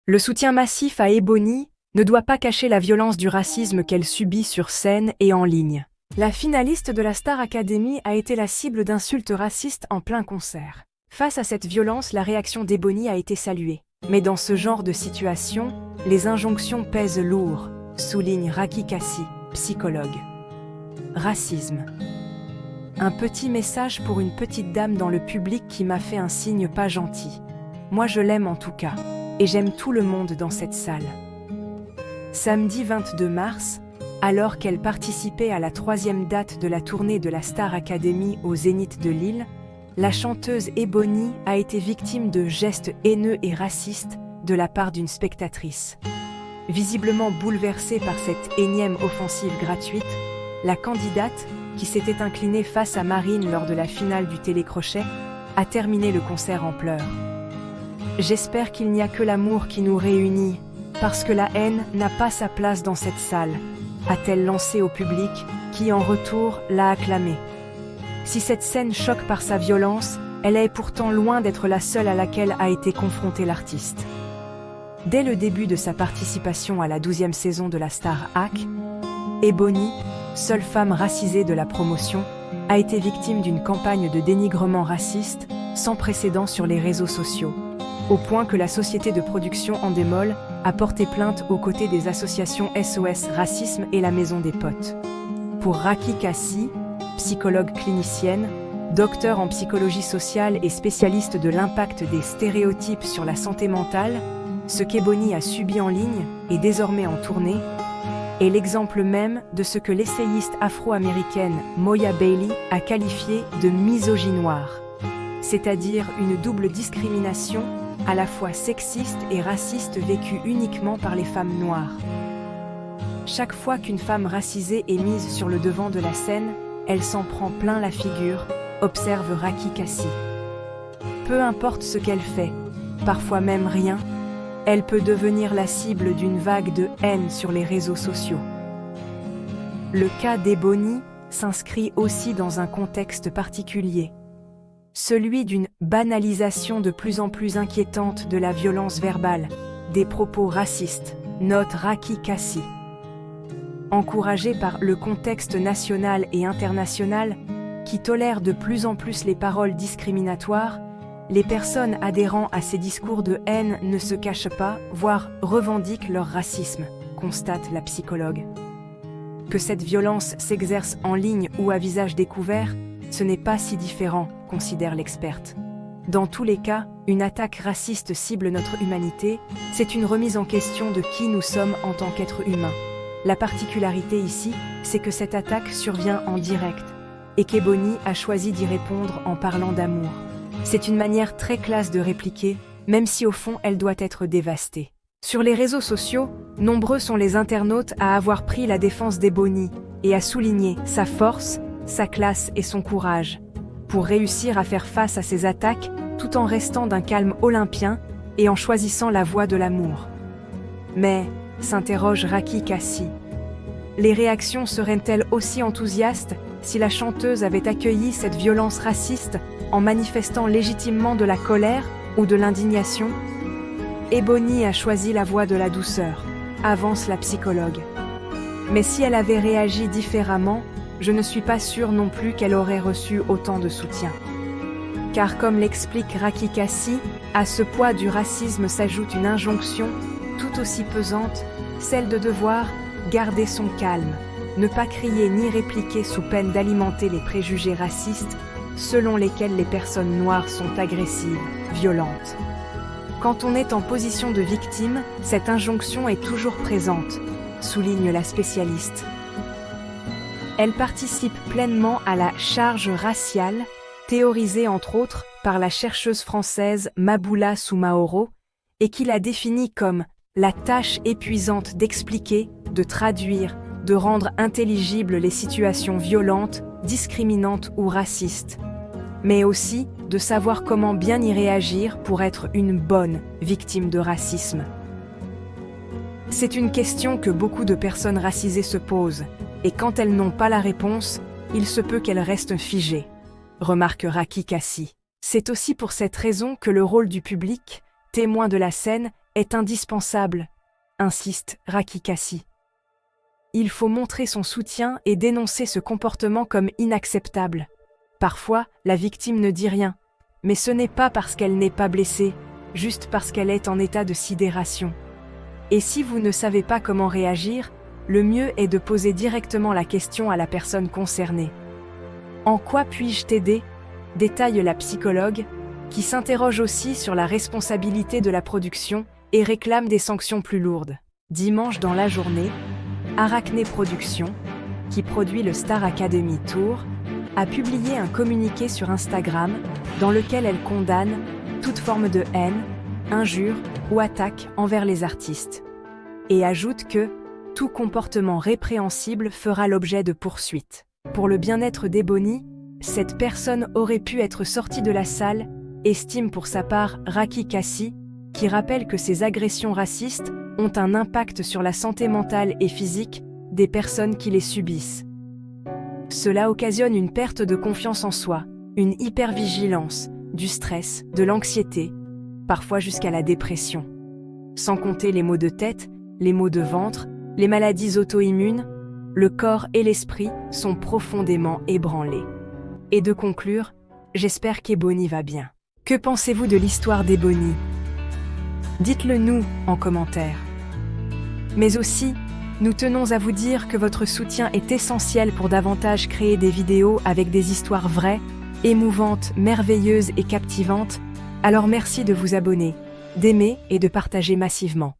Le soutien massif à Ebony ne doit pas cacher la violence du racisme qu'elle subit sur scène et en ligne. La finaliste de la Star Academy a été la cible d'insultes racistes en plein concert. Face à cette violence, la réaction d'Ebony a été saluée. Mais dans ce genre de situation, les injonctions pèsent lourd, souligne Raki Kassi, psychologue. Racisme. Un petit message pour une petite dame dans le public qui m'a fait un signe pas gentil. Moi je l'aime en tout cas, et j'aime tout le monde dans cette salle. Samedi 22 mars, alors qu'elle participait à la 3e date de la tournée de la Star Academy au Zénith de Lille, la chanteuse Ebony a été victime de gestes haineux et racistes de la part d'une spectatrice. Visiblement bouleversée par cette énième offensive gratuite, la candidate, qui s'était inclinée face à Marine lors de la finale du télécrochet, a terminé le concert en pleurs. « J'espère qu'il n'y a que l'amour qui nous réunit, parce que la haine n'a pas sa place dans cette salle », a-t-elle lancé au public, qui en retour l'a acclamée. Si cette scène choque par sa violence, elle est pourtant loin d'être la seule à laquelle a été confrontée l'artiste. Dès le début de sa participation à la 12e saison de la Star Ac, Ebony, seule femme racisée de la promotion, a été victime d'une campagne de dénigrement raciste sans précédent sur les réseaux sociaux, au point que la société de production Endemol a porté plainte aux côtés des associations SOS Racisme et la Maison des Potes. Pour Raki Kassi, psychologue clinicienne, docteur en psychologie sociale et spécialiste de l'impact des stéréotypes sur la santé mentale, ce qu'Ebony a subi en ligne et désormais en tournée, est l'exemple même de ce que l'essayiste afro-américaine Moya Bailey a qualifié de misogynoire, c'est-à-dire une double discrimination à la fois sexiste et raciste vécue uniquement par les femmes noires. Chaque fois qu'une femme racisée est mise sur le devant de la scène, elle s'en prend plein la figure, observe Raki Kassi. Peu importe ce qu'elle fait, parfois même rien, elle peut devenir la cible d'une vague de haine sur les réseaux sociaux. Le cas d'Ebony s'inscrit aussi dans un contexte particulier, celui d'une banalisation de plus en plus inquiétante de la violence verbale, des propos racistes, note Raki Kassi. Encouragée par le contexte national et international, qui tolère de plus en plus les paroles discriminatoires, les personnes adhérant à ces discours de haine ne se cachent pas, voire revendiquent leur racisme, constate la psychologue. Que cette violence s'exerce en ligne ou à visage découvert, ce n'est pas si différent, considère l'experte. Dans tous les cas, une attaque raciste cible notre humanité, c'est une remise en question de qui nous sommes en tant qu'êtres humains. La particularité ici, c'est que cette attaque survient en direct, et qu'Ebony a choisi d'y répondre en parlant d'amour. C'est une manière très classe de répliquer, même si au fond elle doit être dévastée. Sur les réseaux sociaux, nombreux sont les internautes à avoir pris la défense d'Ebony et à souligner sa force, sa classe et son courage, pour réussir à faire face à ces attaques tout en restant d'un calme olympien et en choisissant la voie de l'amour. Mais, s'interroge Raki Kassi, les réactions seraient-elles aussi enthousiastes si la chanteuse avait accueilli cette violence raciste en manifestant légitimement de la colère ou de l'indignation? Ebony a choisi la voie de la douceur, avance la psychologue. Mais si elle avait réagi différemment, je ne suis pas sûre non plus qu'elle aurait reçu autant de soutien. Car comme l'explique Raki Kassi, à ce poids du racisme s'ajoute une injonction tout aussi pesante, celle de devoir garder son calme, ne pas crier ni répliquer sous peine d'alimenter les préjugés racistes selon lesquels les personnes noires sont agressives, violentes. Quand on est en position de victime, cette injonction est toujours présente, souligne la spécialiste. Elle participe pleinement à la charge raciale, théorisée entre autres par la chercheuse française Maboula Soumaoro, et qui la définit comme la tâche épuisante d'expliquer, de traduire, de rendre intelligibles les situations violentes, discriminantes ou racistes, mais aussi de savoir comment bien y réagir pour être une bonne victime de racisme. C'est une question que beaucoup de personnes racisées se posent, et quand elles n'ont pas la réponse, il se peut qu'elles restent figées, remarque Raki Kassi. C'est aussi pour cette raison que le rôle du public, témoin de la scène, est indispensable, insiste Raki Kassi. Il faut montrer son soutien et dénoncer ce comportement comme inacceptable. Parfois, la victime ne dit rien, mais ce n'est pas parce qu'elle n'est pas blessée, juste parce qu'elle est en état de sidération. Et si vous ne savez pas comment réagir, le mieux est de poser directement la question à la personne concernée. En quoi puis-je t'aider ? Détaille la psychologue, qui s'interroge aussi sur la responsabilité de la production et réclame des sanctions plus lourdes. Dimanche dans la journée, Arachné Productions, qui produit le Star Academy Tour, a publié un communiqué sur Instagram dans lequel elle condamne toute forme de haine, injure ou attaque envers les artistes, et ajoute que tout comportement répréhensible fera l'objet de poursuites. Pour le bien-être d'Ebony, cette personne aurait pu être sortie de la salle, estime pour sa part Raki Kassi, qui rappelle que ces agressions racistes ont un impact sur la santé mentale et physique des personnes qui les subissent. Cela occasionne une perte de confiance en soi, une hypervigilance, du stress, de l'anxiété, parfois jusqu'à la dépression. Sans compter les maux de tête, les maux de ventre, les maladies auto-immunes, le corps et l'esprit sont profondément ébranlés. Et de conclure, j'espère qu'Ebony va bien. Que pensez-vous de l'histoire d'Ebony ? Dites-le nous en commentaire. Mais aussi, nous tenons à vous dire que votre soutien est essentiel pour davantage créer des vidéos avec des histoires vraies, émouvantes, merveilleuses et captivantes. Alors merci de vous abonner, d'aimer et de partager massivement.